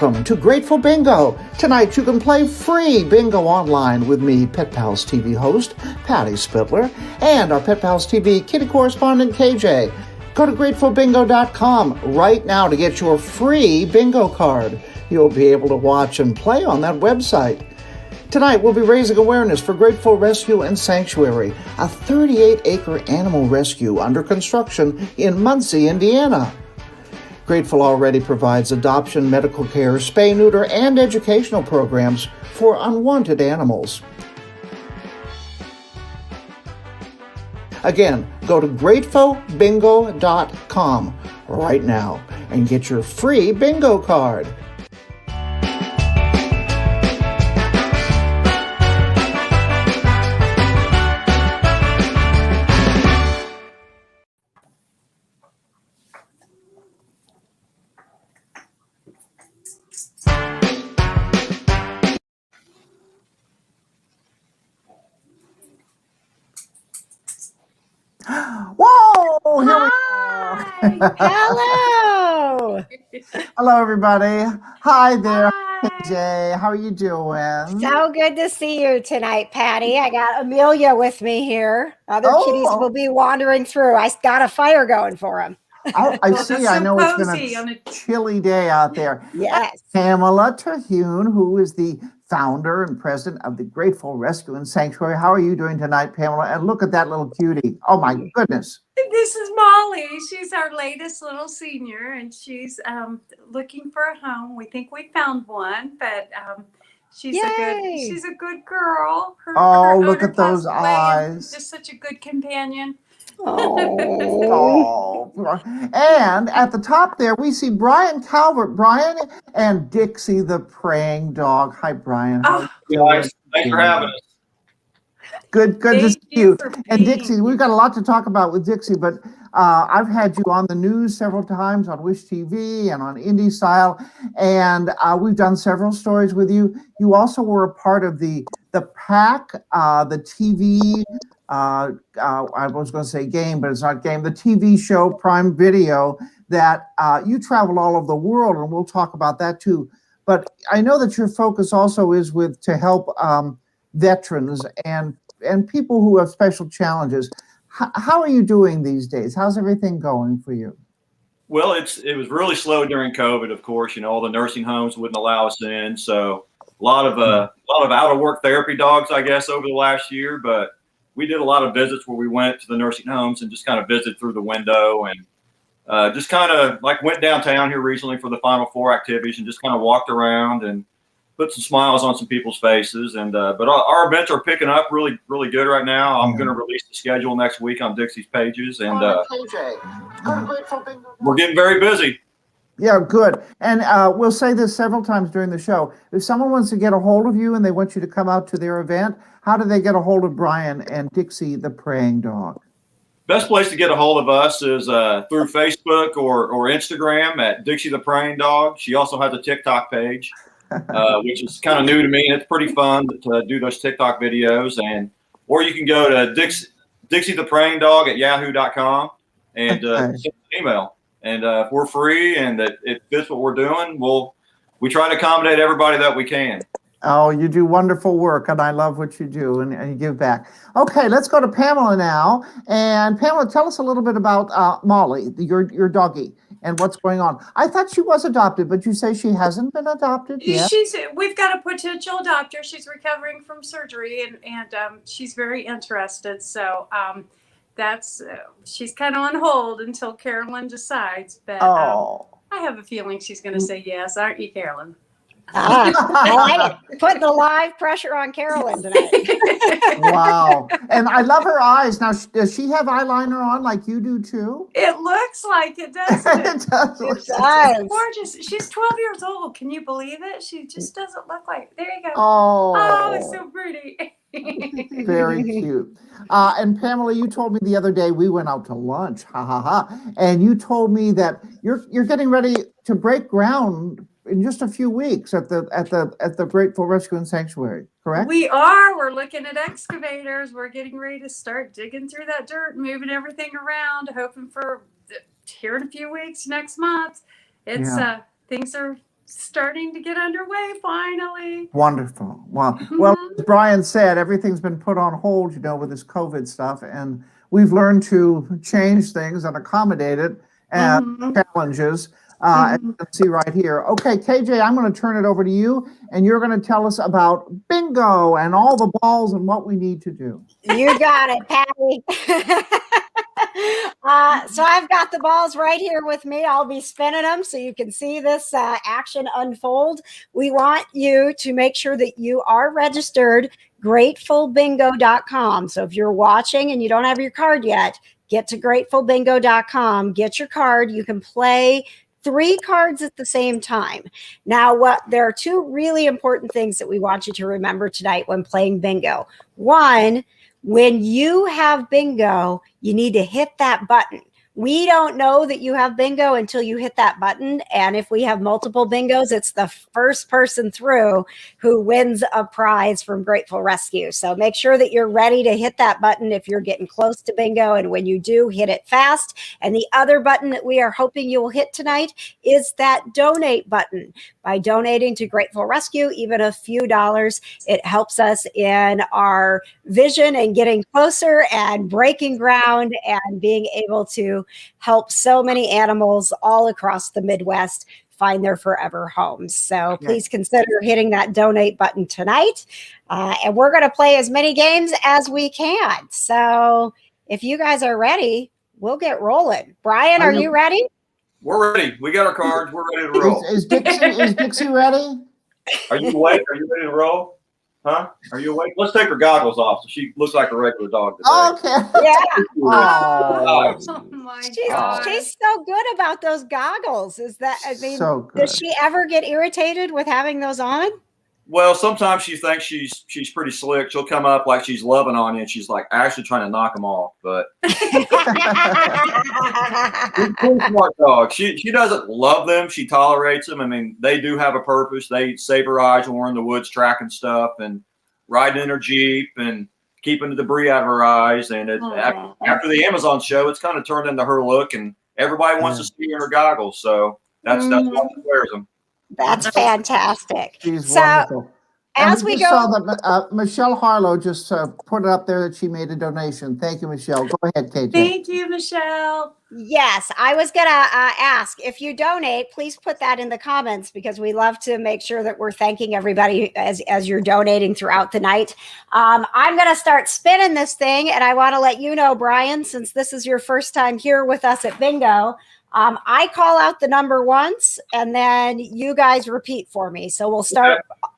Welcome to Grateful Bingo. Tonight you can play free bingo online with me, Pet Pals TV host Patty Spitler, and our Pet Pals TV kitty correspondent KJ. Go to gratefulbingo.com right now to get your free bingo card. You'll be able to watch and play on that website. Tonight we'll be raising awareness for Grateful Rescue and Sanctuary, a 38-acre animal rescue under construction in Muncie, Indiana. Grateful already provides adoption, medical care, spay, neuter, and educational programs for unwanted animals. Again, go to gratefulbingo.com right now and get your free bingo card. Whoa! Here we go. Hello. Hello, everybody. Hi there, Hi. KJ. How are you doing? So good to see you tonight, Patty. I got Amelia with me here. Other kitties will be wandering through. I got a fire going for them. I see. I know it's been a chilly day out there. Yes. Pamela Terhune, who is the founder and president of the Grateful Rescue and Sanctuary. How are you doing tonight, Pamela? And look at that little cutie. Oh, my goodness. This is Molly. She's our latest little senior, and she's looking for a home. We think we found one, but she's a good girl. Her look at those eyes. Just such a good companion. Oh. And at the top there, we see Brian Calvert. Brian and Dixie the Praying Dog. Hi, Brian. Guys, thanks for having us. Good to see you. And Dixie, we've got a lot to talk about with Dixie, but I've had you on the news several times on Wish TV and on Indie Style, and we've done several stories with you. You also were a part of the PAC, the TV. I was going to say game, but it's not game. The TV show Prime Video that you travel all over the world, and we'll talk about that too. But I know that your focus also is to help veterans and people who have special challenges. How are you doing these days? How's everything going for you? Well, it was really slow during COVID, of course. You know, all the nursing homes wouldn't allow us in, so a lot of out of work therapy dogs, I guess, over the last year. But we did a lot of visits where we went to the nursing homes and just kind of visited through the window and just kind of like went downtown here recently for the Final Four activities and just kind of walked around and put some smiles on some people's faces. And but our events are picking up really, really good right now. I'm going to release the schedule next week on Dixie's pages, and we're getting very busy. Yeah, good. And we'll say this several times during the show. If someone wants to get a hold of you and they want you to come out to their event, how do they get a hold of Brian and Dixie the Praying Dog? Best place to get a hold of us is through Facebook or Instagram at Dixie the Praying Dog. She also has a TikTok page, which is kind of new to me, and it's pretty fun to do those TikTok videos. Or you can go to Dixie the Praying Dog at yahoo.com and send an email. And if we're free and that it fits what we're doing, we try to accommodate everybody that we can. Oh, you do wonderful work, and I love what you do, and you give back. Okay, let's go to Pamela now. And Pamela, tell us a little bit about Molly, your doggie, and what's going on. I thought she was adopted, but you say she hasn't been adopted yet? We've got a potential adopter. She's recovering from surgery, and she's very interested. So she's kind of on hold until Carolyn decides. But I have a feeling she's going to say yes. Aren't you, Carolyn? I like it. Putting the live pressure on Carolyn tonight. Wow. And I love her eyes. Now, does she have eyeliner on like you do too? It looks like it, doesn't it? It does. It's gorgeous. She's 12 years old. Can you believe it? She just doesn't look like. There you go. Oh, it's so pretty. Very cute. And Pamela, you told me the other day we went out to lunch. And you told me that you're getting ready to break ground in just a few weeks at the Grateful Rescue and Sanctuary, correct? We are. We're looking at excavators. We're getting ready to start digging through that dirt, moving everything around, hoping for here in a few weeks, next month. Things are starting to get underway finally. Wonderful. Well, as Brian said, everything's been put on hold, with this COVID stuff, and we've learned to change things and accommodate it and challenges. As you can see right here. Okay, KJ, I'm going to turn it over to you, and you're going to tell us about bingo and all the balls and what we need to do. You got it, Patty. So I've got the balls right here with me. I'll be spinning them so you can see this action unfold. We want you to make sure that you are registered gratefulbingo.com. So if you're watching and you don't have your card yet, get to gratefulbingo.com, get your card. You can play 3 cards at the same time. Now, there are 2 really important things that we want you to remember tonight when playing bingo. One, when you have bingo, you need to hit that button. We don't know that you have bingo until you hit that button. And if we have multiple bingos, it's the first person through who wins a prize from Grateful Rescue. So make sure that you're ready to hit that button if you're getting close to bingo. And when you do, hit it fast. And the other button that we are hoping you will hit tonight is that donate button. By donating to Grateful Rescue, even a few dollars, it helps us in our vision and getting closer and breaking ground and being able to help so many animals all across the Midwest find their forever homes. So please consider hitting that donate button tonight. And we're going to play as many games as we can. So if you guys are ready, we'll get rolling. Brian, are you ready? We're ready. We got our cards. We're ready to roll. Is Dixie ready? Are you awake? Are you ready to roll? Huh? Are you awake? Let's take her goggles off so she looks like a regular dog today. Okay. Yeah. Oh my God. She's so good about those goggles. Is that, I mean, so good. Does she ever get irritated with having those on? Well, sometimes she thinks she's pretty slick. She'll come up like she's loving on you, and she's like actually trying to knock them off. But she's a pretty smart dog. She doesn't love them. She tolerates them. I mean, they do have a purpose. They save her eyes when we're in the woods tracking stuff and riding in her Jeep and keeping the debris out of her eyes. And after the Amazon show, it's kind of turned into her look, and everybody wants to see her in her goggles. So that's why she wears them. That's fantastic. She's so wonderful. As we go, saw that Michelle Harlow just put it up there that she made a donation. Thank you, Michelle. Go ahead, KJ. Thank you, Michelle. Yes, I was going to ask if you donate, please put that in the comments because we love to make sure that we're thanking everybody as you're donating throughout the night. I'm going to start spinning this thing, and I want to let you know, Brian, since this is your first time here with us at Bingo, I call out the number once, and then you guys repeat for me. So we'll start. Okay.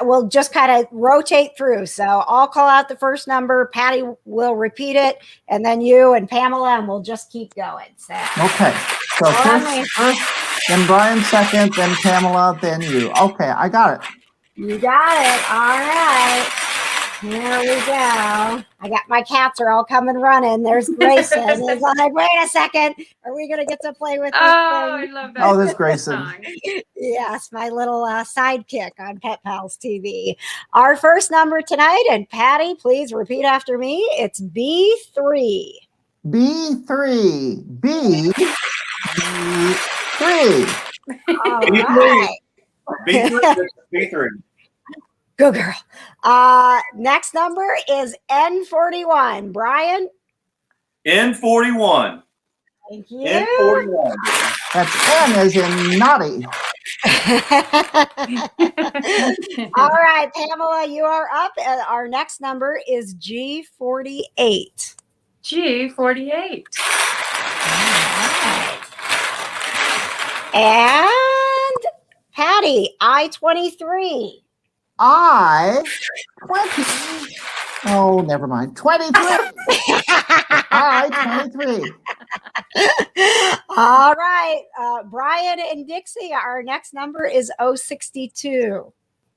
We'll just kind of rotate through. So I'll call out the first number. Patty will repeat it, and then you and Pamela, and we'll just keep going. So okay. So first, then Brian second, then Pamela, then you. Okay, I got it. You got it. All right. Here we go. My cats are all coming running. There's Grayson. He's like, wait a second. Are we going to get to play with this thing? I love that. Oh, there's Grayson. Yes, my little sidekick on Pet Pals TV. Our first number tonight, and Patty, please repeat after me. It's B3. B3. B3. All right. B3. Good girl. Next number is N41. Brian? N41. Thank you. N41. That's N as in naughty. All right, Pamela, you are up. Our next number is G48. G48. All right. And Patty, I23. I-20. Oh, never mind. 23. I-23. All right. Brian and Dixie, our next number is 062.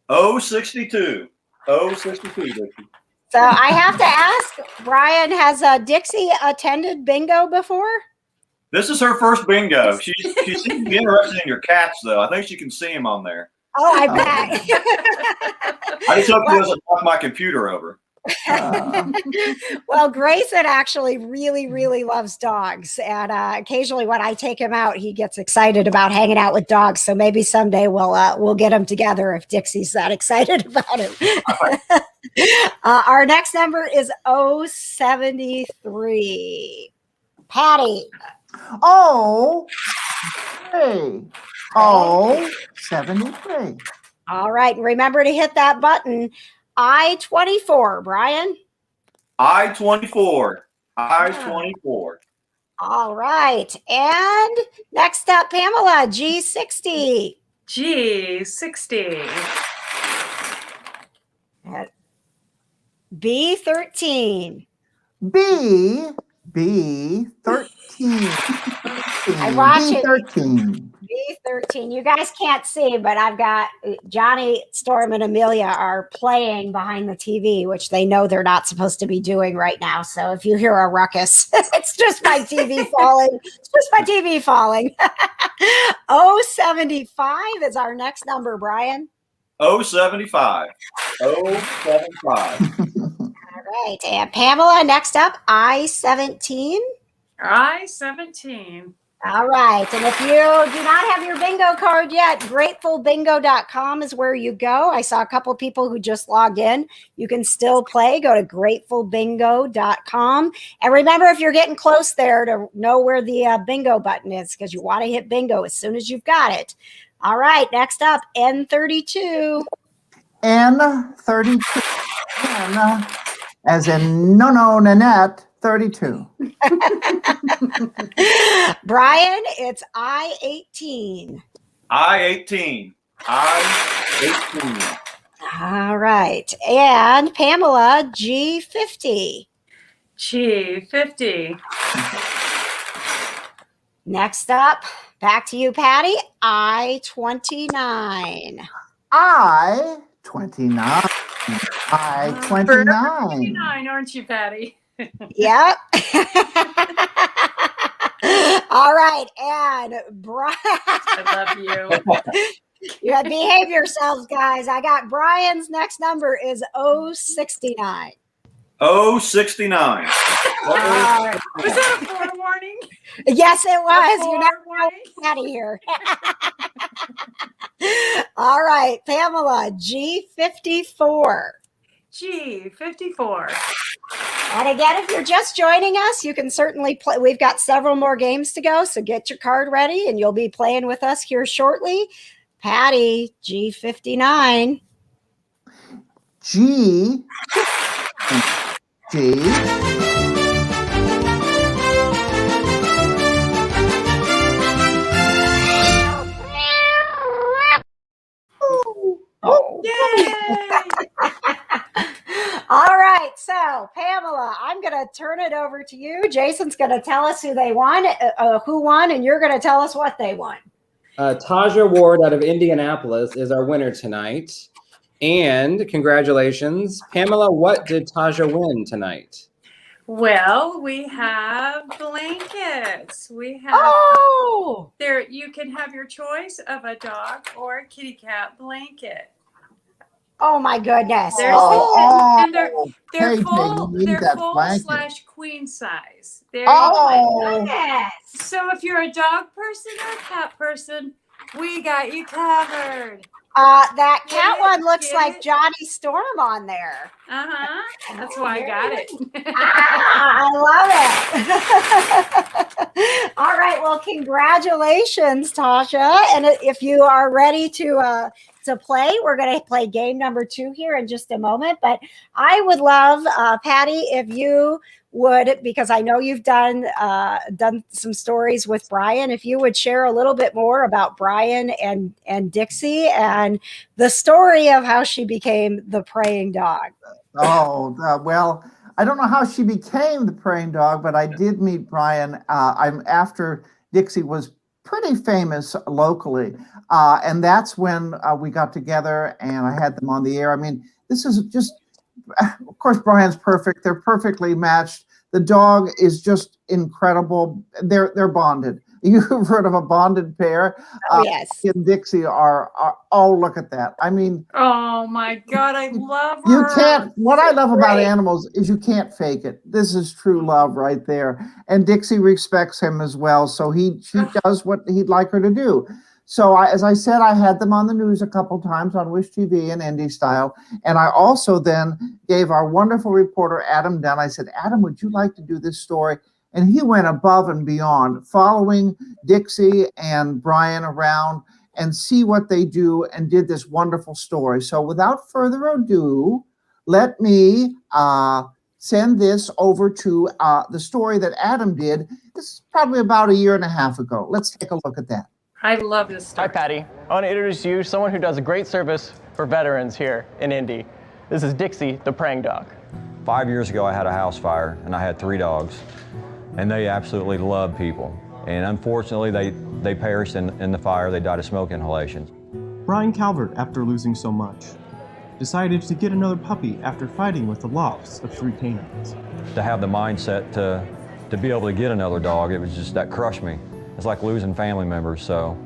062. 062, Dixie. So I have to ask, Brian, has Dixie attended bingo before? This is her first bingo. She seems to be interested in your cats, though. I think she can see them on there. Oh, I bet. I just hope she doesn't knock my computer over. Well, Grayson actually really, really loves dogs. And occasionally when I take him out, he gets excited about hanging out with dogs. So maybe someday we'll get them together if Dixie's that excited about him. Our next number is 073. Patty. Oh, 73. All right. Remember to hit that button. I-24, Brian. I-24. I-24. All right. And next up, Pamela, G60. G60. B13. B13. I watch it. B13. B13. You guys can't see, but I've got Johnny, Storm, and Amelia are playing behind the TV, which they know they're not supposed to be doing right now. So if you hear a ruckus, it's just my TV falling. It's just my TV falling. 075 is our next number, Brian. 075. 075. All right. And Pamela, next up, I-17. I-17. All right. And if you do not have your bingo card yet, gratefulbingo.com is where you go. I saw a couple of people who just logged in. You can still play. Go to gratefulbingo.com. And remember, if you're getting close there, to know where the bingo button is, because you want to hit bingo as soon as you've got it. All right. Next up, N32. N32. N, as in Nanette, 32. Brian, it's I-18. I-18. I-18. All right. And Pamela, G50. G50. Next up, back to you, Patty. I-29. I-29. I-29. 29, aren't you, Patty? Yep. All right. And Brian. I love you. You gotta behave yourselves, guys. I got Brian's next number is 069. 069. Was that a forewarning? Yes, it was. You never know Forewarning? out of here. All right, Pamela, G54. G54. And again, if you're just joining us, you can certainly play. We've got several more games to go, so get your card ready, and you'll be playing with us here shortly. Patty, G59. G. Oh. Yay! All right, so Pamela, I'm going to turn it over to you. Jason's going to tell us who won, and you're going to tell us what they won. Taja Ward out of Indianapolis is our winner tonight. And congratulations. Pamela, what did Taja win tonight? Well, we have blankets. We have there. You can have your choice of a dog or a kitty cat blanket. Oh my goodness! And they're Hey, full. Peggy, They're that full blanket. / queen size. There Oh my goodness! So if you're a dog person or a cat person, we got you covered. That cat one looks Get like it? Johnny Storm on there. That's why I got it. I love it. All right. Well, congratulations, Tasha. And if you are ready to play, we're going to play game number 2 here in just a moment. But I would love, Patty, if you would, because I know you've done some stories with Brian, if you would share a little bit more about Brian and Dixie and the story of how she became the praying dog. Well, I don't know how she became the praying dog, but I did meet Brian. I'm after Dixie was pretty famous locally, and that's when we got together and I had them on the air. I mean, this is just, of course, Brian's perfect. They're perfectly matched. The dog is just incredible. They're bonded. You've heard of a bonded pair. Oh, yes. And Dixie are, oh, look at that. I mean, oh my God, I love her. you can't, what I love about Right. animals is you can't fake it. This is true love right there. And Dixie respects him as well. So she does what he'd like her to do. So as I said, I had them on the news a couple times on Wish TV and Indie Style. And I also then gave our wonderful reporter, Adam Dunn, I said, Adam, would you like to do this story? And he went above and beyond, following Dixie and Brian around and see what they do, and did this wonderful story. So without further ado, let me send this over to the story that Adam did. This is probably about 1.5 years ago. Let's take a look at that. I love this story. Hi, Patty. I want to introduce you to someone who does a great service for veterans here in Indy. This is Dixie the Praying Dog. 5 years ago, I had a house fire, and I had 3 dogs, and they absolutely love people. And unfortunately, they perished in the fire. They died of smoke inhalation. Brian Calvert, after losing so much, decided to get another puppy after fighting with the loss of 3 canines. To have the mindset to be able to get another dog, it was just, that crushed me. It's like losing family members. So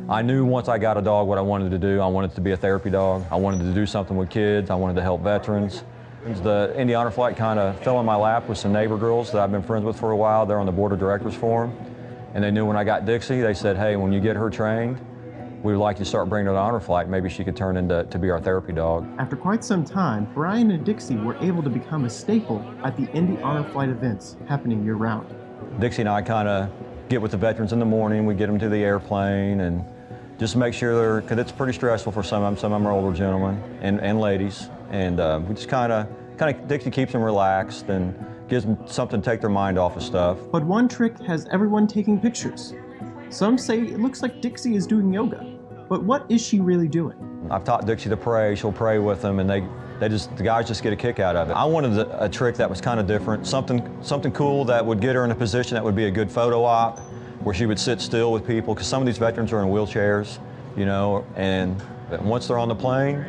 I knew once I got a dog what I wanted to do. I wanted to be a therapy dog. I wanted to do something with kids. I wanted to help veterans. The Indy Honor Flight kind of fell in my lap with some neighbor girls that I've been friends with for a while. They're on the board of directors for them. And they knew when I got Dixie, they said, hey, when you get her trained, we would like you to start bringing her to Honor Flight. Maybe she could turn into be our therapy dog. After quite some time, Brian and Dixie were able to become a staple at the Indy Honor Flight events happening year-round. Dixie and I kind of get with the veterans in the morning. We get them to the airplane and just make sure because it's pretty stressful for some of them. Some of them are older gentlemen and ladies. And we just kind of, Dixie keeps them relaxed and gives them something to take their mind off of stuff. But one trick has everyone taking pictures. Some say it looks like Dixie is doing yoga, but what is she really doing? I've taught Dixie to pray. She'll pray with them, and the guys just get a kick out of it. I wanted a trick that was kind of different, something cool that would get her in a position that would be a good photo op, where she would sit still with people, because some of these veterans are in wheelchairs, you know, and once they're on the plane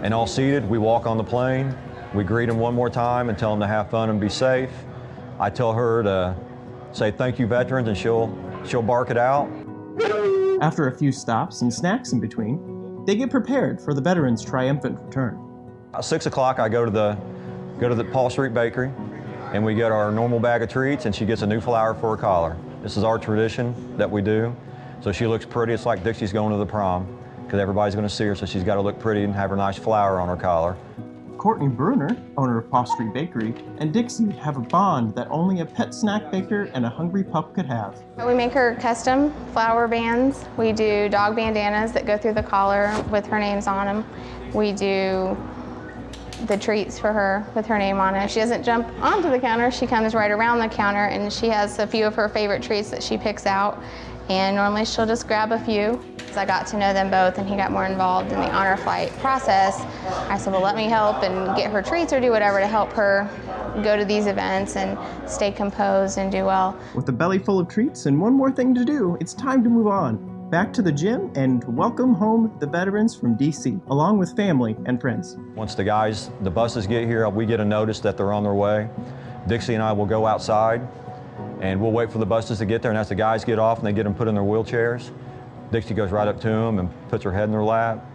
and all seated, we walk on the plane, we greet them one more time and tell them to have fun and be safe. I tell her to say thank you, veterans, and she'll bark it out. After a few stops and snacks in between, they get prepared for the veterans' triumphant return. At 6 o'clock, I go to the Paul Street Bakery, and we get our normal bag of treats, and she gets a new flower for her collar. This is our tradition that we do. So she looks pretty. It's like Dixie's going to the prom, because everybody's going to see her, so she's got to look pretty and have her nice flower on her collar. Courtney Bruner, owner of Paul Street Bakery, and Dixie have a bond that only a pet snack baker and a hungry pup could have. We make her custom flower bands. We do dog bandanas that go through the collar with her names on them. We do the treats for her with her name on it. She doesn't jump onto the counter, she comes right around the counter, and she has a few of her favorite treats that she picks out, and normally she'll just grab a few. As I got to know them both and he got more involved in the honor flight process, I said, well, let me help and get her treats or do whatever to help her go to these events and stay composed and do well. With a belly full of treats and one more thing to do, it's time to move on. Back to the gym and welcome home the veterans from DC, along with family and friends. Once the buses get here, we get a notice that they're on their way. Dixie and I will go outside and we'll wait for the buses to get there, and as the guys get off and they get them put in their wheelchairs, Dixie goes right up to them and puts her head in their lap.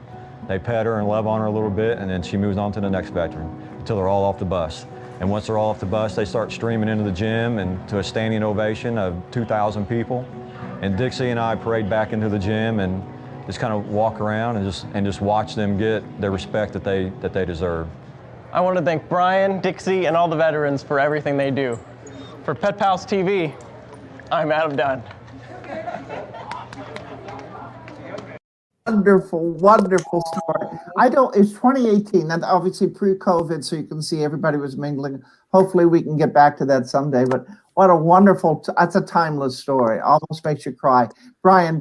They pet her and love on her a little bit, and then she moves on to the next veteran until they're all off the bus. And once they're all off the bus, they start streaming into the gym and to a standing ovation of 2,000 people. And Dixie and I parade back into the gym and just kind of walk around and just watch them get the respect that they deserve. I want to thank Brian, Dixie, and all the veterans for everything they do. For Pet Pals TV, I'm Adam Dunn. Wonderful, wonderful story. It's 2018, and obviously pre-COVID, so you can see everybody was mingling. Hopefully we can get back to that someday, but what a wonderful, that's a timeless story. Almost makes you cry. Brian,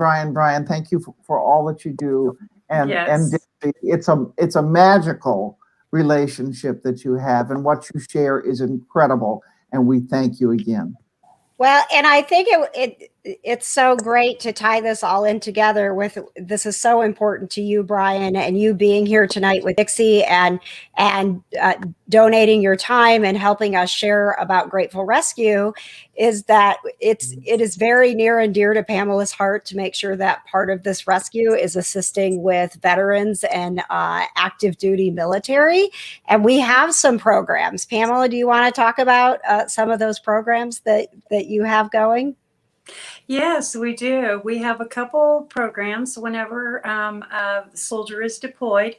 thank you for all that you do. And, yes. And it's a magical relationship that you have, and what you share is incredible, and we thank you again. Well, and I think it's so great to tie this all in together with, this is so important to you, Brian, and you being here tonight with Dixie and donating your time and helping us share about Grateful Rescue, is that it is very near and dear to Pamela's heart to make sure that part of this rescue is assisting with veterans and active duty military. And we have some programs. Pamela, do you want to talk about some of those programs that you have going? Yes, we do. We have a couple programs whenever a soldier is deployed.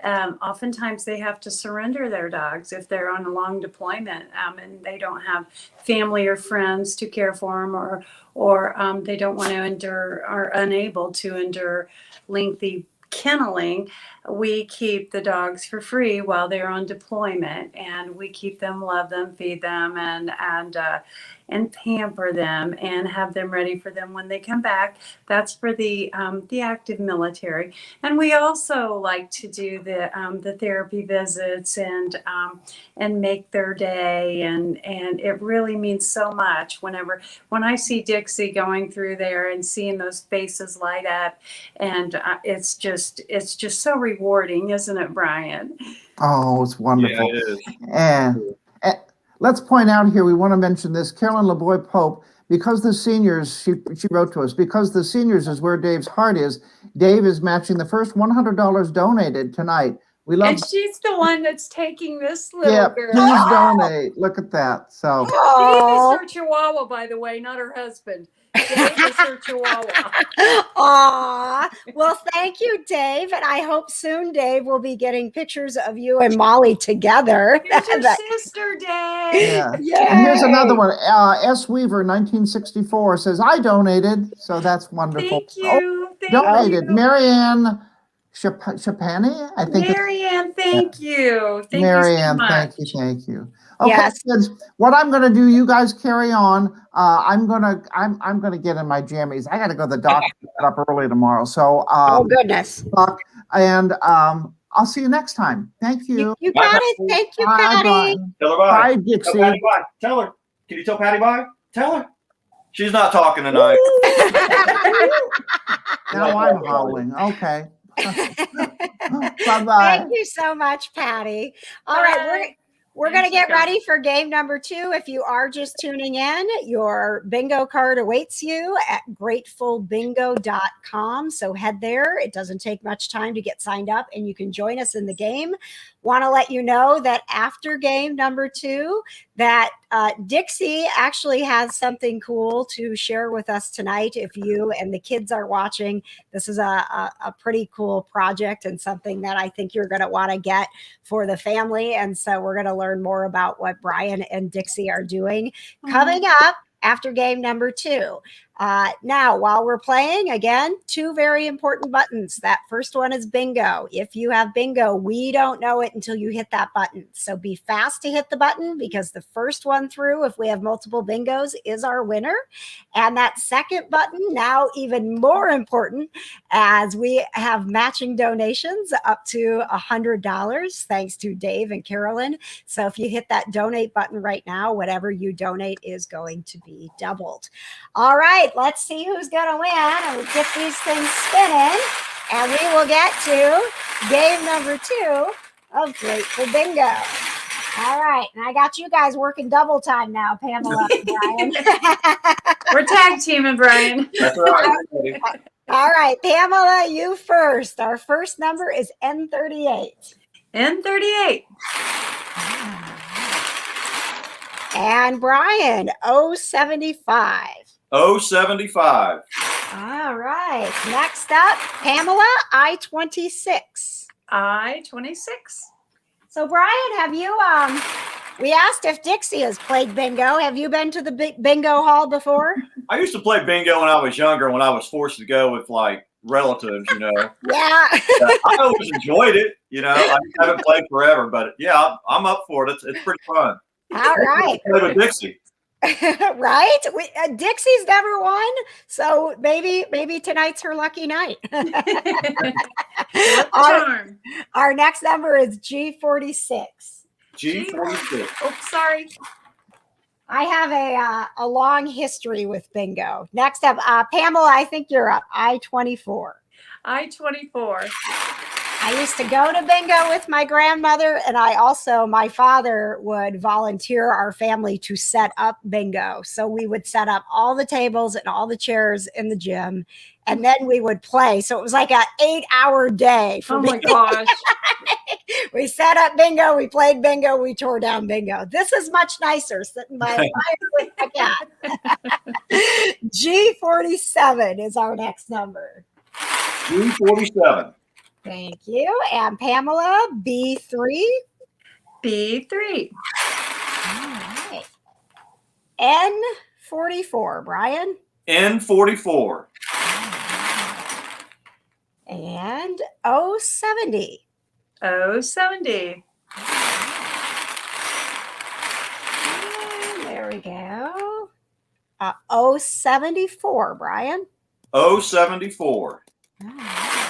Oftentimes they have to surrender their dogs if they're on a long deployment and they don't have family or friends to care for them, or they don't want to endure, are unable to endure lengthy kenneling. We keep the dogs for free while they're on deployment, and we keep them, love them, feed them, and pamper them and have them ready for them when they come back. That's for the active military. And we also like to do the therapy visits and make their day. And it really means so much when I see Dixie going through there and seeing those faces light up. And it's just so rewarding, isn't it, Brian? Oh, it's wonderful. Yeah, it is. And let's point out here, we want to mention this, Carolyn LeBoy Pope, because the seniors, she wrote to us, because the seniors is where Dave's heart is, Dave is matching the first $100 donated tonight. We love. And she's the one that's taking this little girl. Please donate. Look at that. So Dave is her chihuahua, by the way, not her husband. Dave is her chihuahua. Aw, well, thank you, Dave. And I hope soon, Dave, will be getting pictures of you and Molly together. Here's your sister, Dave. Yeah. And here's another one. S. Weaver, 1964, says, I donated. So that's wonderful. Thank you. Donated. Marianne Chapani, I think. Marianne, thank you. Thank Marianne, you so much. thank you. Okay, Yes. kids, what I'm gonna do, you guys carry on. I'm gonna get in my jammies. I gotta go to the doctor up early tomorrow. So Oh, goodness. and I'll see you next time. Thank you. You got it. Thank you, Bye, Patty. Brian. Tell her bye. Bye, Dixie. Tell Patty bye. Tell her. Can you tell Patty bye? Tell her. She's not talking tonight. Now I'm howling. Okay. Bye-bye. Thank you so much, Patty. All right, we're going to get ready for game number 2. If you are just tuning in, your bingo card awaits you at gratefulbingo.com. So head there. It doesn't take much time to get signed up and you can join us in the game. Want to let you know that after game number 2, that Dixie actually has something cool to share with us tonight. If you and the kids are watching, this is a pretty cool project and something that I think you're going to want to get for the family. And so we're going to learn more about what Brian and Dixie are doing coming up after game number 2. Now, while we're playing, again, 2 very important buttons. That first one is bingo. If you have bingo, we don't know it until you hit that button. So be fast to hit the button because the first one through, if we have multiple bingos, is our winner. And that second button, now even more important, as we have matching donations up to $100, thanks to Dave and Carolyn. So if you hit that donate button right now, whatever you donate is going to be doubled. All right, let's see who's going to win. And we'll get these things spinning. And we will get to game number 2 of Grateful Bingo. All right. And I got you guys working double time now, Pamela and Brian. We're tag teaming, Brian. That's right. All right, Pamela, you first. Our first number is N38. N38. And Brian, 075. 075. All right. Next up, Pamela, I-26. I-26. So Brian, have you, we asked if Dixie has played bingo. Have you been to the bingo hall before? I used to play bingo when I was younger, when I was forced to go with like relatives, you know. Yeah. I always enjoyed it, you know. I haven't played forever, but yeah, I'm up for it. It's pretty fun. All right. I played with Dixie. Right? Dixie's never won, so maybe tonight's her lucky night. Our next number is G46. G46. Oh, sorry. I have a long history with bingo. Next up, Pamela, I think you're up. I-24. I-24. I used to go to bingo with my grandmother, and my father would volunteer our family to set up bingo. So we would set up all the tables and all the chairs in the gym, and then we would play. So it was like an 8-hour day for me. Oh my gosh. We set up bingo, we played bingo, we tore down bingo. This is much nicer sitting by a fire with my cat. G47 is our next number. G47. Thank you. And Pamela, B3. B3. All right. N44, Brian. N44. And O70. O70. And there we go. O74, Brian. O74. All right.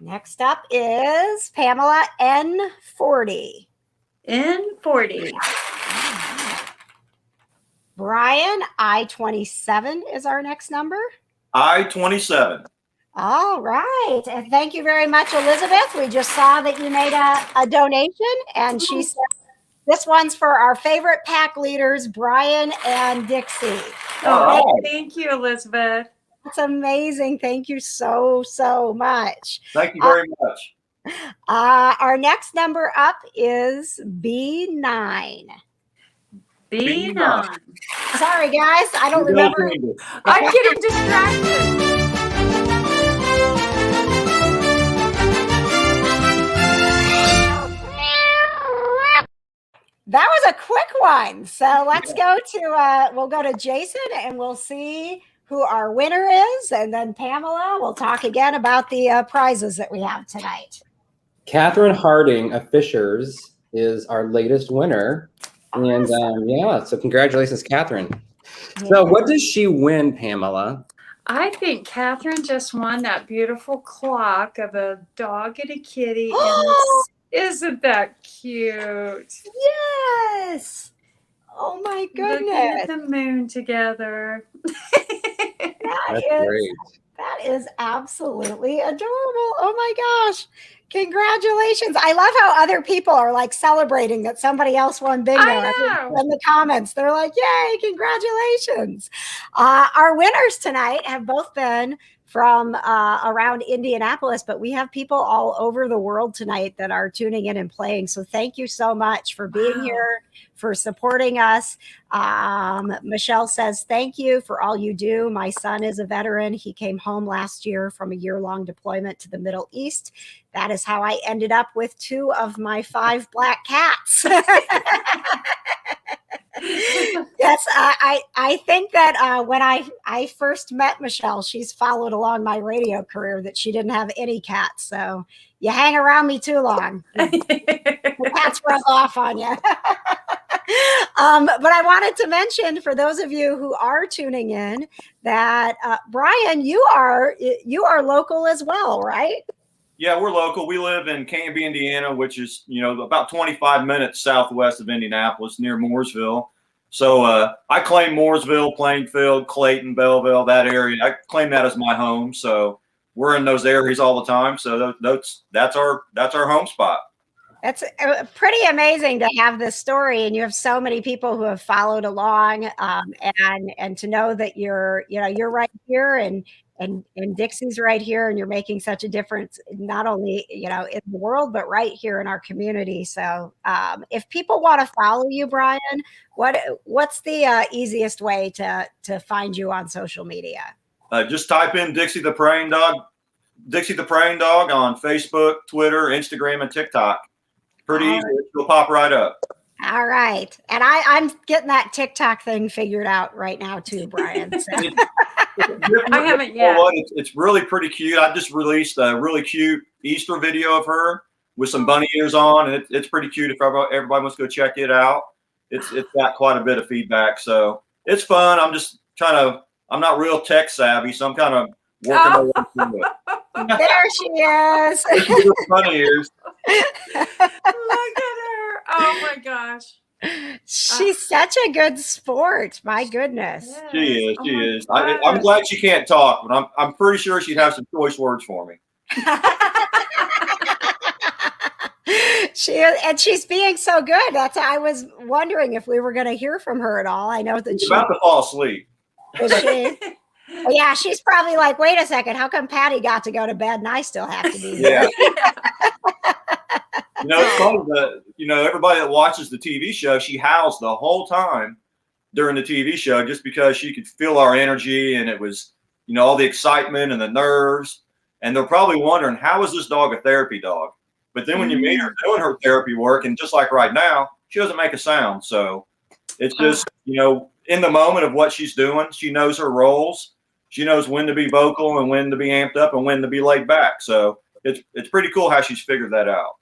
Next up is Pamela, N40. N40. Brian, I-27 is our next number. I-27. All right. And thank you very much, Elizabeth. We just saw that you made a donation, and she said this one's for our favorite pack leaders, Brian and Dixie. Oh, thank you, Elizabeth. That's amazing. Thank you so, so much. Thank you very much. Our next number up is B9. B9. Sorry, guys. I don't remember. I'm getting distracted. That was a quick one. So let's go to, we'll go to Jason and we'll see who our winner is. And then Pamela, we'll talk again about the prizes that we have tonight. Catherine Harding of Fishers is our latest winner. And yeah, so congratulations, Catherine. So what does she win, Pamela? I think Catherine just won that beautiful clock of a dog and a kitty. And isn't that cute? Yes. Oh my goodness. Looking at the moon together. That's great. That is absolutely adorable. Oh my gosh. Congratulations. I love how other people are like celebrating that somebody else won bingo. I know. In the comments, they're like, yay, congratulations. Our winners tonight have both been from around Indianapolis, but we have people all over the world tonight that are tuning in and playing. So thank you so much for being here, for supporting us. Michelle says, thank you for all you do. My son is a veteran. He came home last year from a year-long deployment to the Middle East. That is how I ended up with 2 of my 5 black cats. Yes, I think that when I first met Michelle, she's followed along my radio career, that she didn't have any cats. So you hang around me too long, the cats rub off on you. But I wanted to mention, for those of you who are tuning in, that Brian, you are local as well, right? Yeah, we're local. We live in Canby, Indiana, which is, about 25 minutes southwest of Indianapolis, near Mooresville. So I claim Mooresville, Plainfield, Clayton, Belleville, that area. I claim that as my home. So we're in those areas all the time. So that's our home spot. It's pretty amazing to have this story, and you have so many people who have followed along, and to know that you're right here, and Dixie's right here, and you're making such a difference, not only in the world, but right here in our community. So if people want to follow you, Brian, what's the easiest way to find you on social media? Just type in Dixie the Praying Dog on Facebook, Twitter, Instagram, and TikTok. Pretty easy. It'll pop right up. All right. And I'm getting that TikTok thing figured out right now too, Brian. So. I haven't yet. It's really pretty cute. I just released a really cute Easter video of her with some bunny ears on, and it's pretty cute. If everybody wants to go check it out, it's got quite a bit of feedback. So it's fun. I'm not real tech savvy, so I'm kind of working my way through it. There she is. Bunny ears. Look at her. Oh my gosh. She's such a good sport. My goodness. She is. Oh She my is. I'm gosh. glad she can't talk, but I'm pretty sure she'd have some choice words for me. She's being so good. I was wondering if we were going to hear from her at all. I know that She's about to fall asleep. is she. Yeah, she's probably like, wait a second, how come Patty got to go to bed and I still have to be here? Yeah. It's funny that, everybody that watches the TV show, she howls the whole time during the TV show just because she could feel our energy, and it was, all the excitement and the nerves. And they're probably wondering, how is this dog a therapy dog? But then when you meet her doing her therapy work, and just like right now, she doesn't make a sound. So it's just, in the moment of what she's doing, she knows her roles. She knows when to be vocal and when to be amped up and when to be laid back. So it's pretty cool how she's figured that out.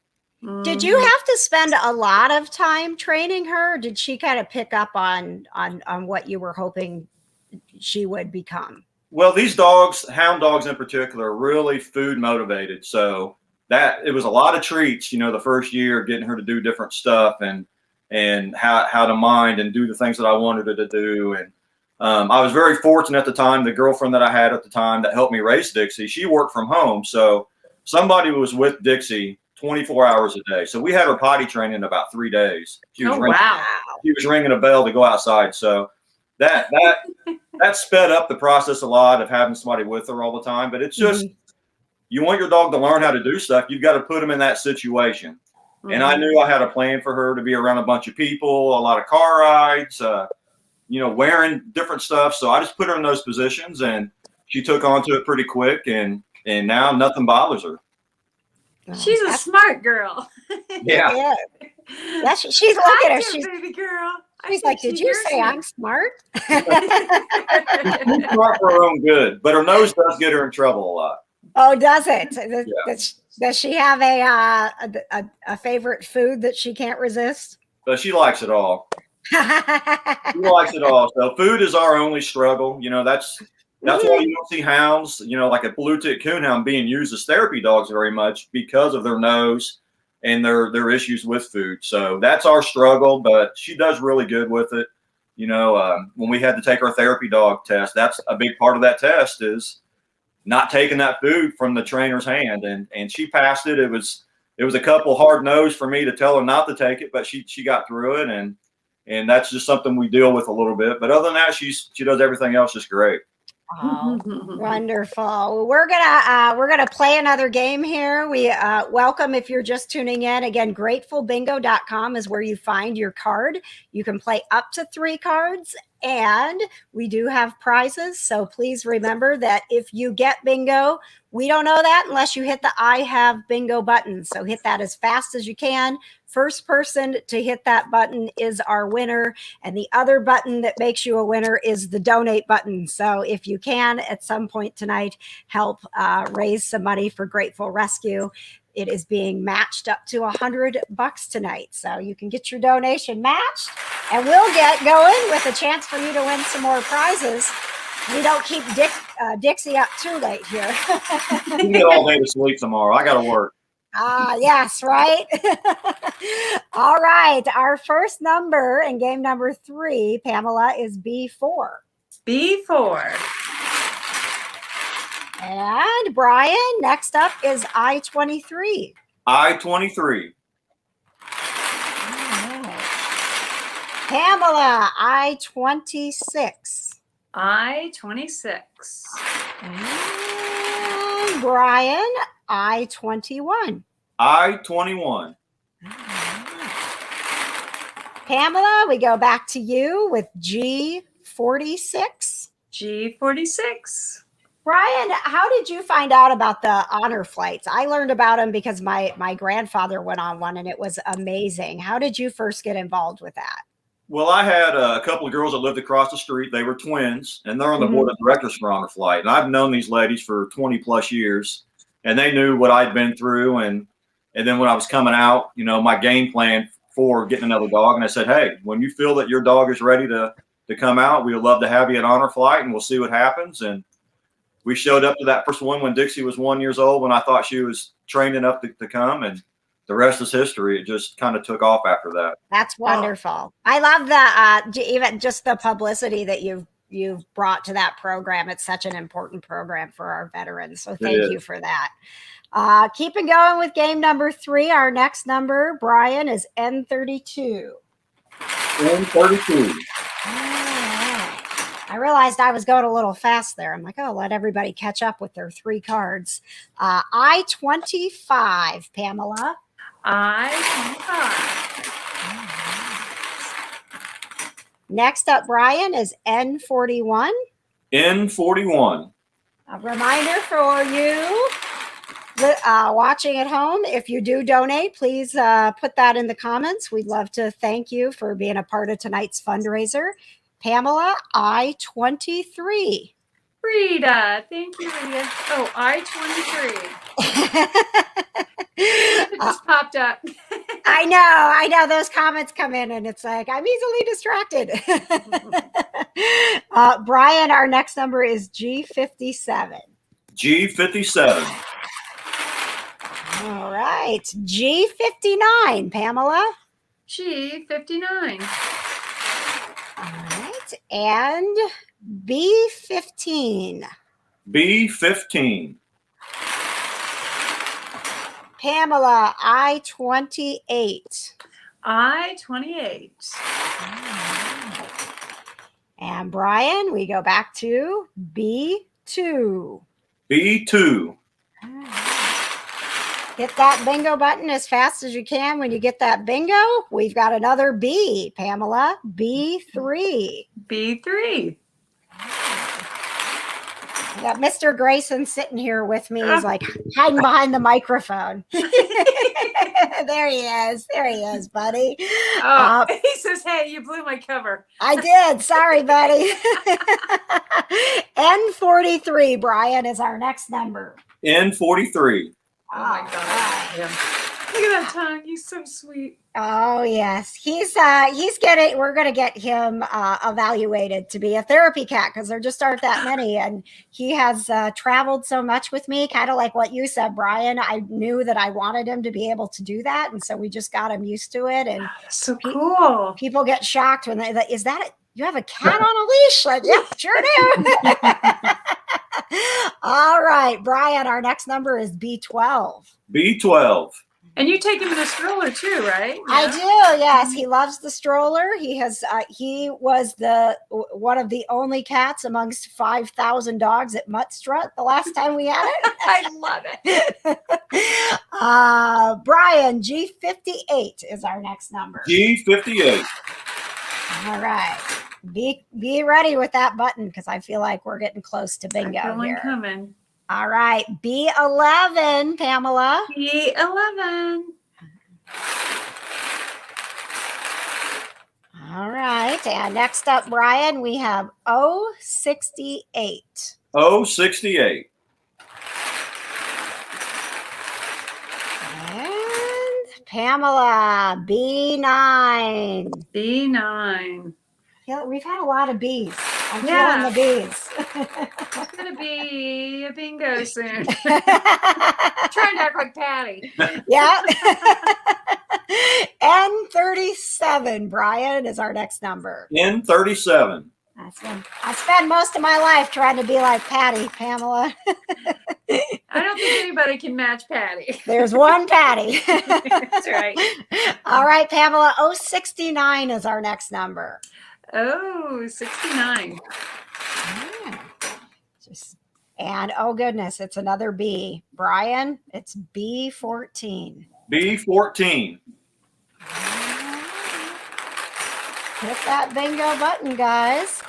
Did you have to spend a lot of time training her? Or did she kind of pick up on what you were hoping she would become? Well, these dogs, hound dogs in particular, are really food motivated. So that it was a lot of treats, the first year, getting her to do different stuff and how to mind and do the things that I wanted her to do. And I was very fortunate at the time. The girlfriend that I had at the time that helped me raise Dixie, she worked from home. So somebody was with Dixie 24 hours a day. So we had her potty training in about 3 days. She was ringing a bell to go outside. So that sped up the process a lot of having somebody with her all the time. But it's just, you want your dog to learn how to do stuff, you've got to put them in that situation. And I knew I had a plan for her to be around a bunch of people, a lot of car rides, wearing different stuff. So I just put her in those positions, and she took onto it pretty quick, and now nothing bothers her. She's a smart girl. Yeah. She's looking at her. She's baby girl. She's like, did you say I'm smart? She's smart for her own good, but her nose does get her in trouble a lot. Oh, does it? Yeah. Does she have a favorite food that she can't resist? But she likes it all. She likes it all. So food is our only struggle. That's why you don't see hounds, like a blue tick coonhound being used as therapy dogs very much because of their nose and their issues with food. So that's our struggle, but she does really good with it. When we had to take our therapy dog test, that's a big part of that test is not taking that food from the trainer's hand. And she passed it. It was a couple hard no's for me to tell her not to take it, but she got through it. And that's just something we deal with a little bit. But other than that, she does everything else just great. Oh, wonderful. We're gonna play another game here. We welcome if you're just tuning in. Again, gratefulbingo.com is where you find your card. You can play up to 3 cards, and we do have prizes. So please remember that if you get bingo, we don't know that unless you hit the I have bingo button. So hit that as fast as you can. First person to hit that button is our winner. And the other button that makes you a winner is the donate button. So if you can, at some point tonight, help raise some money for Grateful Rescue. It is being matched up to $100 tonight. So you can get your donation matched, and we'll get going with a chance for you to win some more prizes. We don't keep Dixie up too late here. You can get all day to sleep tomorrow. I got to work. Yes, right. All right. Our first number in game number 3, Pamela, is B4. B4. And Brian, next up is I-23. I-23. Right. Pamela, I-26. I-26. And Brian, I-21. I-21. Pamela, we go back to you with G46. G46. Brian, how did you find out about the honor flights? I learned about them because my grandfather went on one, and it was amazing. How did you first get involved with that? Well, I had a couple of girls that lived across the street. They were twins, and they're on the board of directors for Honor Flight. And I've known these ladies for 20 plus years, and they knew what I'd been through. And then when I was coming out, my game plan for getting another dog. And I said, hey, when you feel that your dog is ready to come out, we would love to have you at Honor Flight, and we'll see what happens. And we showed up to that first one when Dixie was 1 year old, when I thought she was trained enough to come. And the rest is history. It just kind of took off after that. That's wonderful. I love the even just the publicity that you've brought to that program. It's such an important program for our veterans. So thank you for that. Keeping going with game number 3. Our next number, Brian, is N32. N32. I realized I was going a little fast there. I'm like, oh, let everybody catch up with their 3 cards. I-25, Pamela. I-25. Next up, Brian, is N41. N41. A reminder for you watching at home, if you do donate, please put that in the comments. We'd love to thank you for being a part of tonight's fundraiser. Pamela, I-23. Rita, thank you, Rita. Oh, I-23. It just popped up. I know. Those comments come in and it's like, I'm easily distracted. Brian, our next number is G57. G57. All right. G59, Pamela. G59. All right. And B15. B15. Pamela, I-28. I-28. And Brian, we go back to B2. B2. Hit that bingo button as fast as you can. When you get that bingo, we've got another B, Pamela, B3. B3. I got Mr. Grayson sitting here with me. He's like hiding behind the microphone. There he is. There he is, buddy. Oh, he says, hey, you blew my cover. I did. Sorry, buddy. N43, Brian, is our next number. N43. Oh my God. Yeah. Look at that tongue. He's so sweet. Oh yes. We're going to get him evaluated to be a therapy cat because there just aren't that many. And he has traveled so much with me, kind of like what you said, Brian. I knew that I wanted him to be able to do that. And so we just got him used to it. And so cool. People get shocked when is that you have a cat on a leash? Like, yeah, sure do. All right, Brian, our next number is B12. B12. And you take him in a stroller too, right? Yeah. I do. Yes, he loves the stroller. He was one of the only cats amongst 5,000 dogs at Mutt Strut the last time we had it. I love it. Brian, G58 is our next number. G58. All right. Be ready with that button because I feel like we're getting close to bingo here. Coming. All right. B11, Pamela. B11. All right. And next up, Brian, we have O68. O68. And Pamela, B9. B9. We've had a lot of B's. I'm feeling Yeah. the B's. It's going to be a bingo soon. Trying to act like Patty. Yeah. N37, Brian, is our next number. N37. I spend most of my life trying to be like Patty, Pamela. I don't think anybody can match Patty. There's one Patty. That's right. All right, Pamela, O69 is our next number. Oh, 69. Yeah. And oh goodness, it's another B. Brian, it's B14. B14. Hit that bingo button, guys.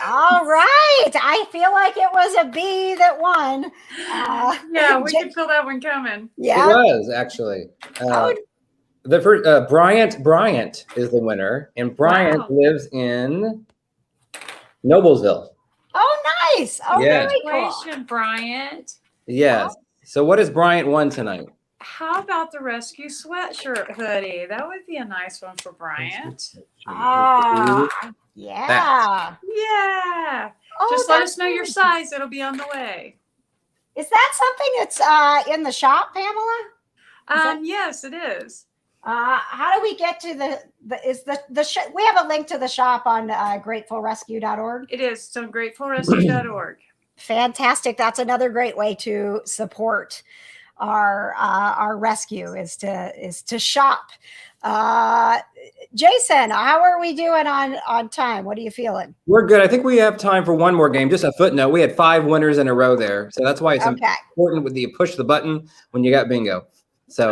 All right. I feel like it was a B that won. Yeah, we could feel that one coming. Yeah. It was actually. The first Bryant is the winner, and Bryant lives in Noblesville. Oh, nice. Oh, Yeah. very cool. Congratulations, Bryant. Yes. So what has Bryant won tonight? How about the rescue sweatshirt hoodie? That would be a nice one for Bryant. Oh, yeah. Yeah. Yeah. Oh, Just let that's us know your nice. size. It'll be on the way. Is that something that's in the shop, Pamela? Yes, it is. How do we get to we have a link to the shop on gratefulrescue.org? It is. So gratefulrescue.org. Fantastic. That's another great way to support our rescue is to shop. Jason, how are we doing on time? What are you feeling? We're good. I think we have time for one more game. Just a footnote. We had 5 winners in a row there. So that's why it's important with you push the button when you got bingo. So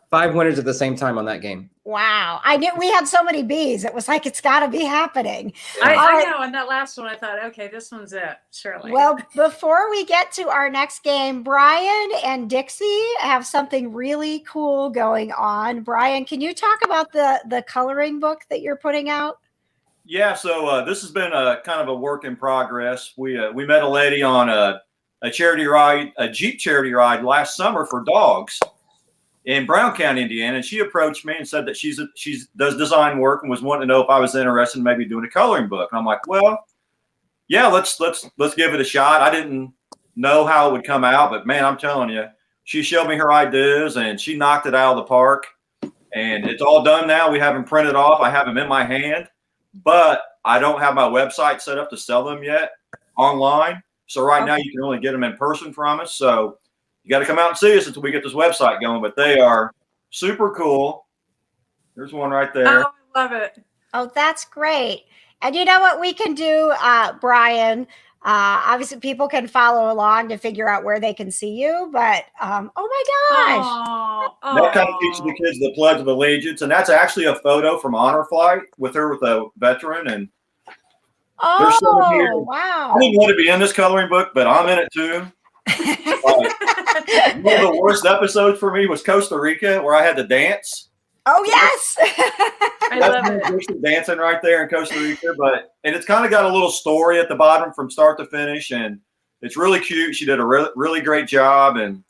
five winners at the same time on that game. Wow. I knew we had so many B's. It was like, it's got to be happening. I know. And that last one, I thought, okay, this one's it. Surely. Well, before we get to our next game, Brian and Dixie have something really cool going on. Brian, can you talk about the coloring book that you're putting out? Yeah, so this has been a kind of a work in progress. We met a lady on a charity ride, a Jeep charity ride last summer for dogs in Brown County, Indiana, and she approached me and said that she does design work and was wanting to know if I was interested in maybe doing a coloring book. And I'm like, well, yeah, let's give it a shot. I didn't know how it would come out, but man, I'm telling you, she showed me her ideas and she knocked it out of the park. And it's all done now. We have them printed off. I have them in my hand, but I don't have my website set up to sell them yet online. So right now you can only get them in person from us. So you got to come out and see us until we get this website going, but they are super cool. There's one right there. Oh, I love it. Oh, that's great. And you know what we can do, Brian? Obviously, people can follow along to figure out where they can see you. But oh my gosh, that kind of teaches the kids the Pledge of Allegiance, and that's actually a photo from Honor Flight with her with a veteran. And there's someone here. Wow! I didn't want to be in this coloring book, but I'm in it too. One of the worst episodes for me was Costa Rica, where I had to dance. Oh yes, I love it. Dancing right there in Costa Rica, and it's kind of got a little story at the bottom from start to finish, and it's really cute. She did a really great job, and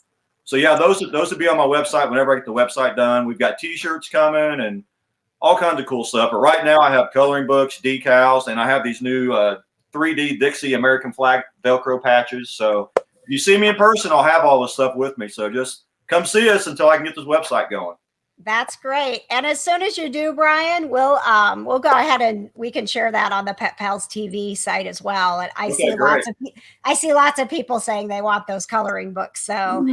so yeah, those would be on my website whenever I get the website done. We've got T-shirts coming and all kinds of cool stuff. But right now, I have coloring books, decals, and I have these new 3D Dixie American flag Velcro patches. So if you see me in person, I'll have all this stuff with me. So just come see us until I can get this website going. That's great. And as soon as you do, Brian, we'll go ahead and we can share that on the Pet Pals TV site as well. And I see lots of people saying they want those coloring books. So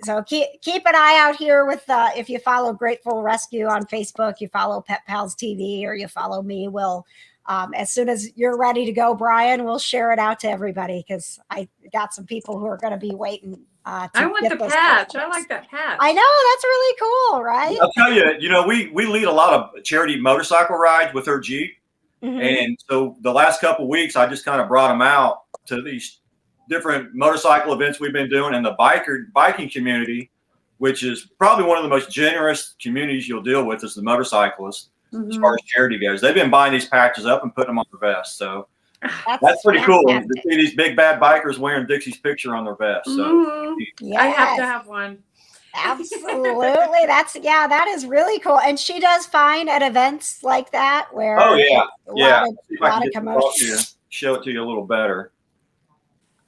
so keep an eye out here with if you follow Grateful Rescue on Facebook, you follow Pet Pals TV, or you follow me, we'll as soon as you're ready to go, Brian, we'll share it out to everybody because I got some people who are going to be waiting. I want the patch. I like that patch. I know, that's really cool, right? I'll tell you, we lead a lot of charity motorcycle rides with her Jeep. And so the last couple of weeks, I just kind of brought them out to these different motorcycle events we've been doing in the biking community, which is probably one of the most generous communities you'll deal with is the motorcyclists as far as charity goes. They've been buying these patches up and putting them on their vests. So that's pretty cool to see these big bad bikers wearing Dixie's picture on their vest. So I have to have one. Absolutely. That is really cool. And she does fine at events like that where a lot of commotion. Show it to you a little better.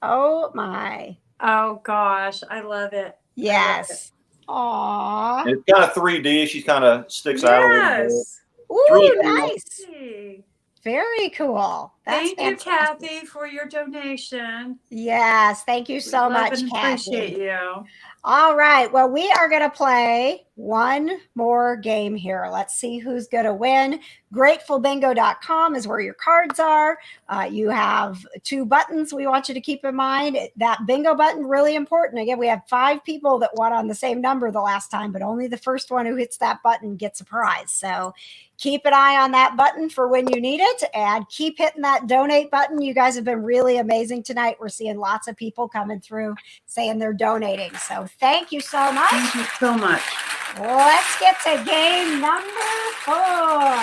Oh my. Oh gosh, I love it. Yes. Aww. It's kind of 3D. She kind of sticks out a little bit. Ooh, really nice. Cool. Very cool. Thank you, Kathy, for your donation. Yes, thank you so much, Kathy. Appreciate you. All right. Well, we are going to play one more game here. Let's see who's going to win. GratefulBingo.com is where your cards are. You have 2 buttons we want you to keep in mind. That bingo button, really important. Again, we had 5 people that won on the same number the last time, but only the first one who hits that button gets a prize. So keep an eye on that button for when you need it and keep hitting that donate button. You guys have been really amazing tonight. We're seeing lots of people coming through saying they're donating. So thank you so much. Thank you so much. Let's get to game number 4.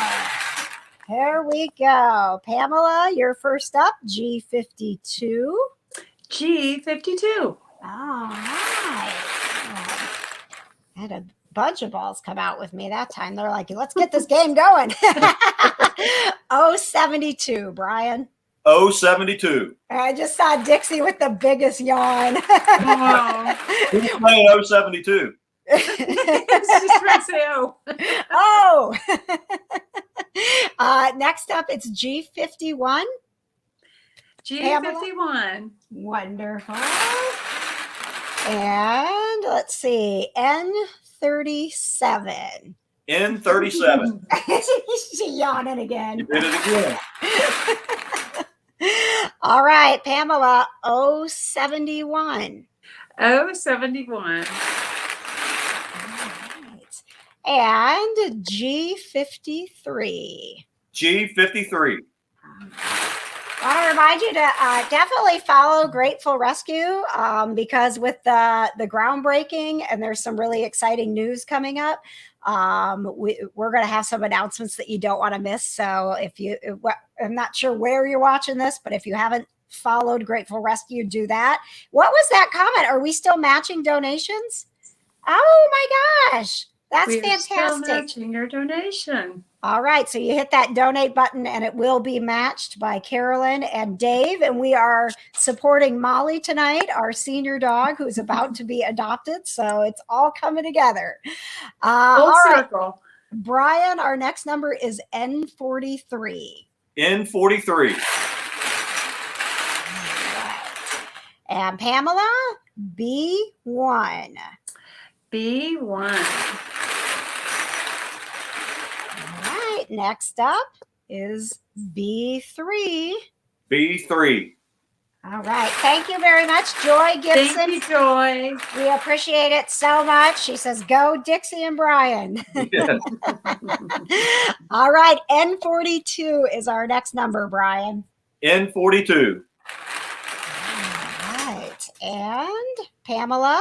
Here we go. Pamela, you're first up, G52. G52. All right. I had to bunch of balls come out with me that time. They're like, let's get this game going. 072, Brian. 072. I just saw Dixie with the biggest yawn. Who's playing 072? It's just trying to say, oh. Oh. Next up, it's G51. G51. Wonderful. And let's see, N37. N37. She's yawning again. You did it again. All right, Pamela, 071. 071. Right. And G53. G53. I want to remind you to definitely follow Grateful Rescue because with the groundbreaking and there's some really exciting news coming up, we're going to have some announcements that you don't want to miss. So I'm not sure where you're watching this, but if you haven't followed Grateful Rescue, do that. What was that comment? Are we still matching donations? Oh my gosh, that's fantastic. Still matching your donation. All right, so you hit that donate button and it will be matched by Carolyn and Dave. And we are supporting Molly tonight, our senior dog who's about to be adopted. So it's all coming together. Full circle. Right. Brian, our next number is N43. N43. Right. And Pamela, B1. B1. Next up is B3. B3. All right. Thank you very much, Joy Gibson. Thank you, Joy. We appreciate it so much. She says, go Dixie and Brian. Yes. All right. N42 is our next number, Brian. N42. All right. And Pamela,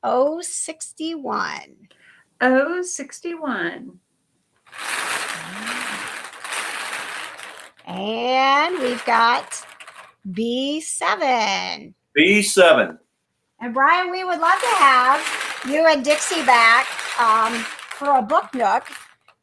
061. 061. And we've got B7. B7. And Brian, we would love to have you and Dixie back for a book nook.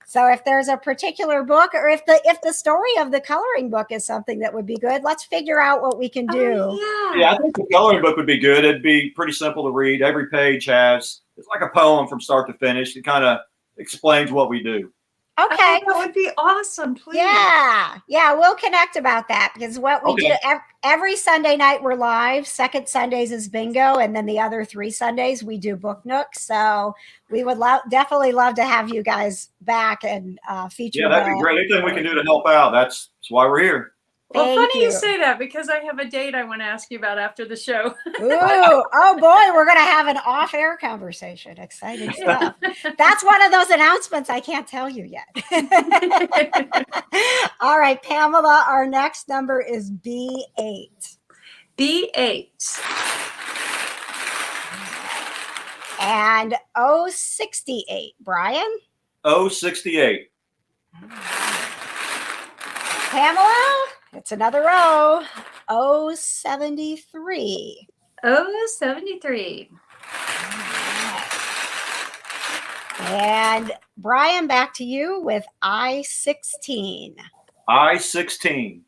So if there's a particular book or if the story of the coloring book is something that would be good, let's figure out what we can do. Oh, Yeah, I think the coloring book would be good. It'd be pretty simple to read. Every page it's like a poem from start to finish. It kind of explains what we do. Okay. That would be awesome, please. Yeah, we'll connect about that because what we do every Sunday night we're live. Second Sundays is bingo, and then the other 3 Sundays we do book nook. So we would definitely love to have you guys back and feature. Yeah, that'd be great. Anything we can do to help out. That's why we're here. Well, funny you say that because I have a date I want to ask you about after the show. Ooh, oh boy, we're going to have an off-air conversation. Exciting stuff. That's one of those announcements I can't tell you yet. All right, Pamela, our next number is B8. B8. And 068, Brian. 068. Pamela, it's another O. 073. 073. And Brian, back to you with I-16. I-16.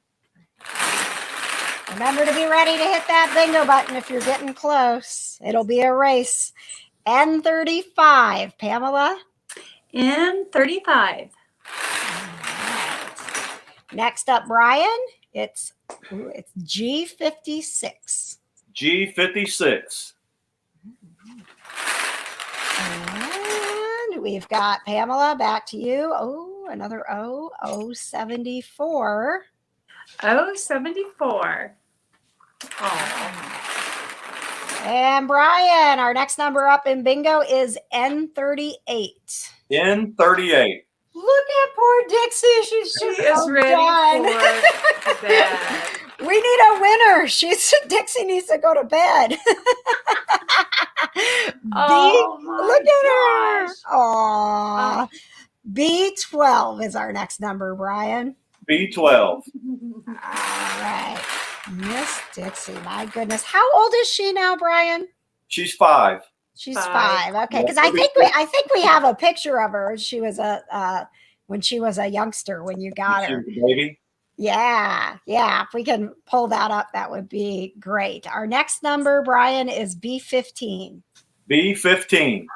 Remember to be ready to hit that bingo button if you're getting close. It'll be a race. N35, Pamela. N35. Next up, Brian, it's G56. G56. And we've got Pamela, back to you. Oh, another O, 074. 074. Oh. And Brian, our next number up in bingo is N38. N38. Look at poor Dixie. She is ready for bed. We need a winner. Dixie needs to go to bed. Look at her. Aw. B12 is our next number, Brian. B12. All right. Miss Dixie, my goodness. How old is she now, Brian? She's 5. She's 5. Okay, because I think we have a picture of her. She was when she was a youngster when you got her. Baby. Yeah. If we can pull that up, that would be great. Our next number, Brian, is B15. B15.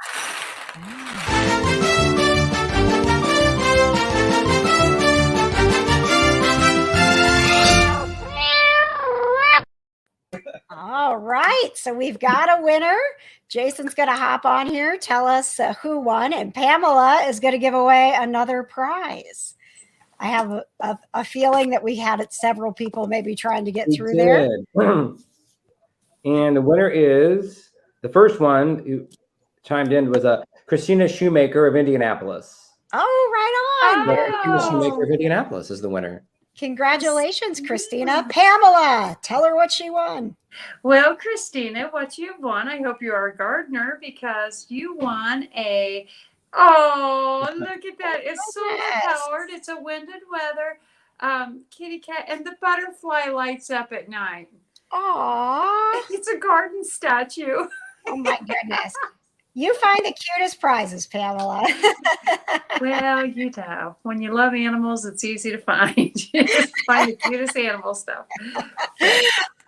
All right, so we've got a winner. Jason's going to hop on here, tell us who won, and Pamela is going to give away another prize. I have a feeling that we had several people maybe trying to get through there. And the winner is, the first one who chimed in was Christina Shoemaker of Indianapolis. Oh, right on. Christina Shoemaker of Indianapolis is the winner. Congratulations, Christina. Pamela, tell her what she won. Well, Christina, what you've won, I hope you are a gardener because you won a, look at that. It's solar powered. It's a winded weather kitty cat, and the butterfly lights up at night. Aww. It's a garden statue. Oh, my goodness. You find the cutest prizes, Pamela. Well, you know, when you love animals, it's easy to find. You just find the cutest animal stuff.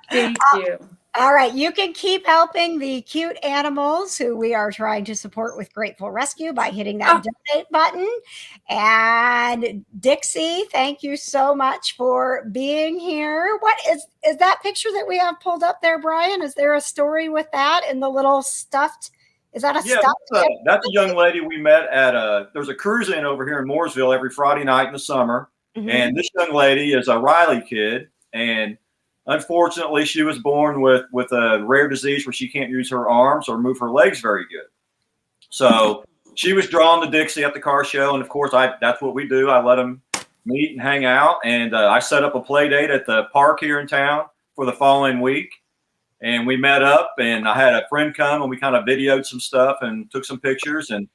Thank you. All right. You can keep helping the cute animals who we are trying to support with Grateful Rescue by hitting that donate button. And Dixie, thank you so much for being here. What is that picture that we have pulled up there, Brian? Is there a story with that in the little stuffed? Is that a stuffed? That's a young lady we met at there's a cruise in over here in Mooresville every Friday night in the summer. Mm-hmm. And this young lady is a Riley kid. And unfortunately, she was born with a rare disease where she can't use her arms or move her legs very good. So she was drawn to Dixie at the car show. And of course, that's what we do. I let them meet and hang out. And I set up a play date at the park here in town for the following week. And we met up, and I had a friend come, and we kind of videoed some stuff and took some pictures. And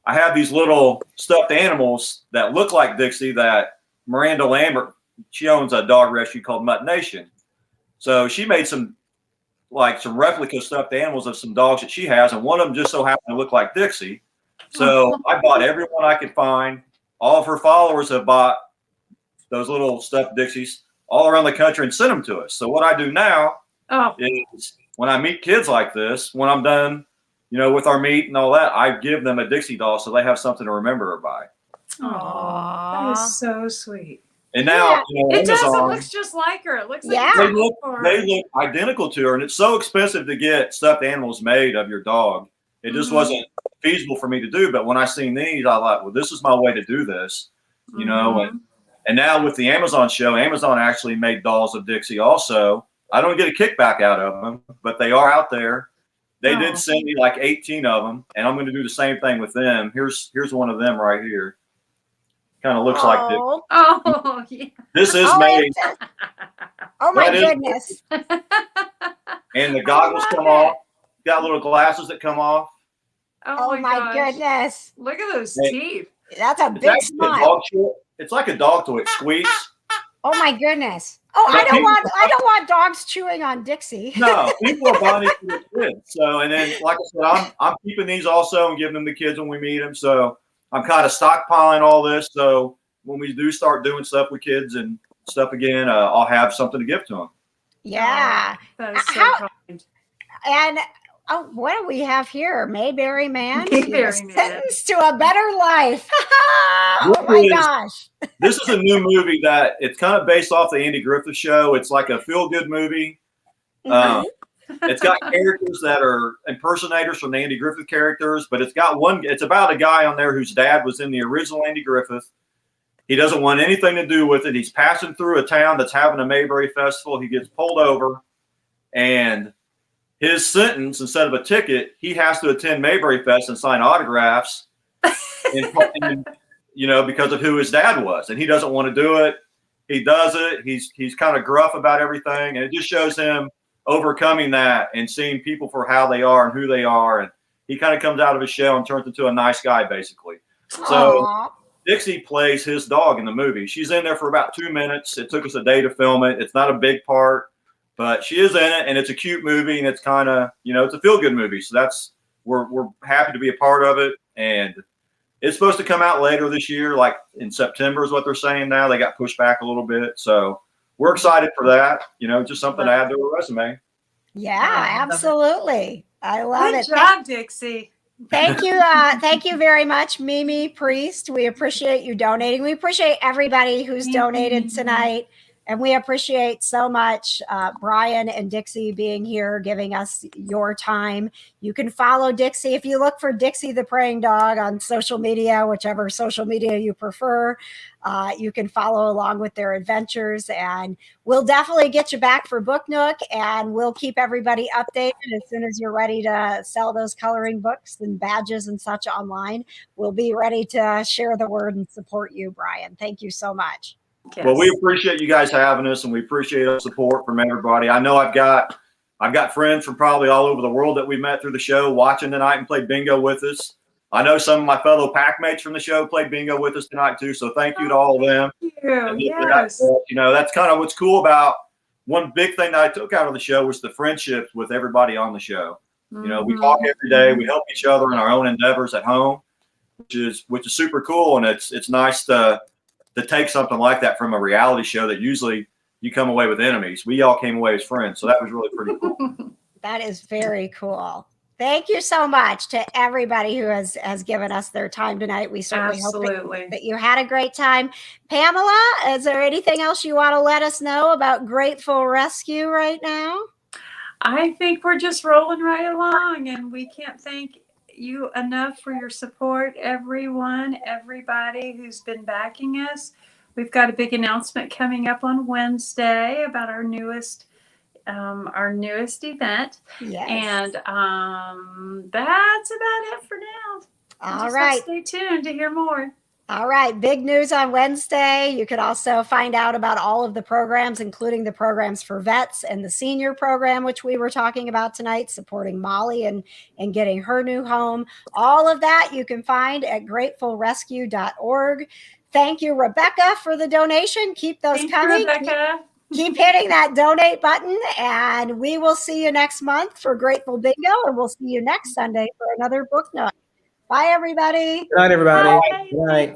I have these little stuffed animals that look like Dixie that Miranda Lambert, she owns a dog rescue called Mutt Nation. So she made some replica stuffed animals of some dogs that she has, and one of them just so happened to look like Dixie. So I bought every one I could find. All of her followers have bought those little stuffed Dixies all around the country and sent them to us. So what I do now is when I meet kids like this, when I'm done, with our meet and all that, I give them a Dixie doll so they have something to remember her by. Aww, that is so sweet. And now, it does. It looks just like her. It looks like they look identical to her, and it's so expensive to get stuffed animals made of your dog. It just wasn't feasible for me to do. But when I seen these, I thought, well, this is my way to do this, And now with the Amazon show, Amazon actually made dolls of Dixie also. I don't get a kickback out of them, but they are out there. They did send me like 18 of them, and I'm going to do the same thing with them. Here's one of them right here. Kind of looks like this. Oh, yeah. This is made. Oh my goodness. And the goggles come off. Got little glasses that come off. Oh my goodness. Look at those teeth. That's a big smile. It's like a dog toy. It squeaks. Oh my goodness. Oh, I don't want dogs chewing on Dixie. No, people are buying it for the kids. So, and then, like I said, I'm keeping these also and giving them to kids when we meet them. So I'm kind of stockpiling all this. So when we do start doing stuff with kids and stuff again, I'll have something to give to them. Yeah. That is so kind. And what do we have here? Mayberry Man? Mayberry Man. Sentenced to a better life. Oh my gosh. This is a new movie that it's kind of based off the Andy Griffith show. It's like a feel-good movie. It's got characters that are impersonators from the Andy Griffith characters, but it's about a guy on there whose dad was in the original Andy Griffith. He doesn't want anything to do with it. He's passing through a town that's having a Mayberry Festival. He gets pulled over, and his sentence, instead of a ticket, he has to attend Mayberry Fest and sign autographs, because of who his dad was. And he doesn't want to do it. He does it. He's kind of gruff about everything. And it just shows him overcoming that and seeing people for how they are and who they are. And he kind of comes out of his shell and turns into a nice guy, basically. So Dixie plays his dog in the movie. She's in there for about 2 minutes. It took us a day to film it. It's not a big part. But she is in it, and it's a cute movie, and it's kind of, it's a feel-good movie. So that's we're happy to be a part of it. And it's supposed to come out later this year, like in September is what they're saying now. They got pushed back a little bit. So we're excited for that. You know, just something to add to a resume. Yeah, absolutely. I love it. Good job, Dixie. Thank you. Thank you very much, Mimi Priest. We appreciate you donating. We appreciate everybody who's donated tonight. And we appreciate so much Brian and Dixie being here, giving us your time. You can follow Dixie. If you look for Dixie the Praying Dog on social media, whichever social media you prefer, you can follow along with their adventures. And we'll definitely get you back for Book Nook, and we'll keep everybody updated as soon as you're ready to sell those coloring books and badges and such online. We'll be ready to share the word and support you, Brian. Thank you so much. Yes. Well, we appreciate you guys having us, and we appreciate the support from everybody. I know I've got friends from probably all over the world that we met through the show watching tonight and played bingo with us. I know some of my fellow pack mates from the show played bingo with us tonight too. So thank you to all of them. Thank you. Yes. You know, that's kind of what's cool about one big thing that I took out of the show was the friendships with everybody on the show. You know, we talk every day, we help each other in our own endeavors at home, which is super cool. And it's nice to take something like that from a reality show that usually you come away with enemies. We all came away as friends. So that was really pretty cool. That is very cool. Thank you so much to everybody who has given us their time tonight. We certainly hope that you had a great time. Pamela, is there anything else you want to let us know about Grateful Rescue right now? I think we're just rolling right along, and we can't thank you enough for your support, everyone, everybody who's been backing us. We've got a big announcement coming up on Wednesday about our newest event. Yes. And that's about it for now. All right. Stay tuned to hear more. All right. Big news on Wednesday. You could also find out about all of the programs, including the programs for vets and the senior program, which we were talking about tonight, supporting Molly and getting her new home. All of that you can find at gratefulrescue.org. Thank you, Rebecca, for the donation. Keep those coming. You, Rebecca. Keep hitting that donate button, and we will see you next month for Grateful Bingo, and we'll see you next Sunday for another Book Nook. Bye, everybody. Good night, everybody. Bye. Good night.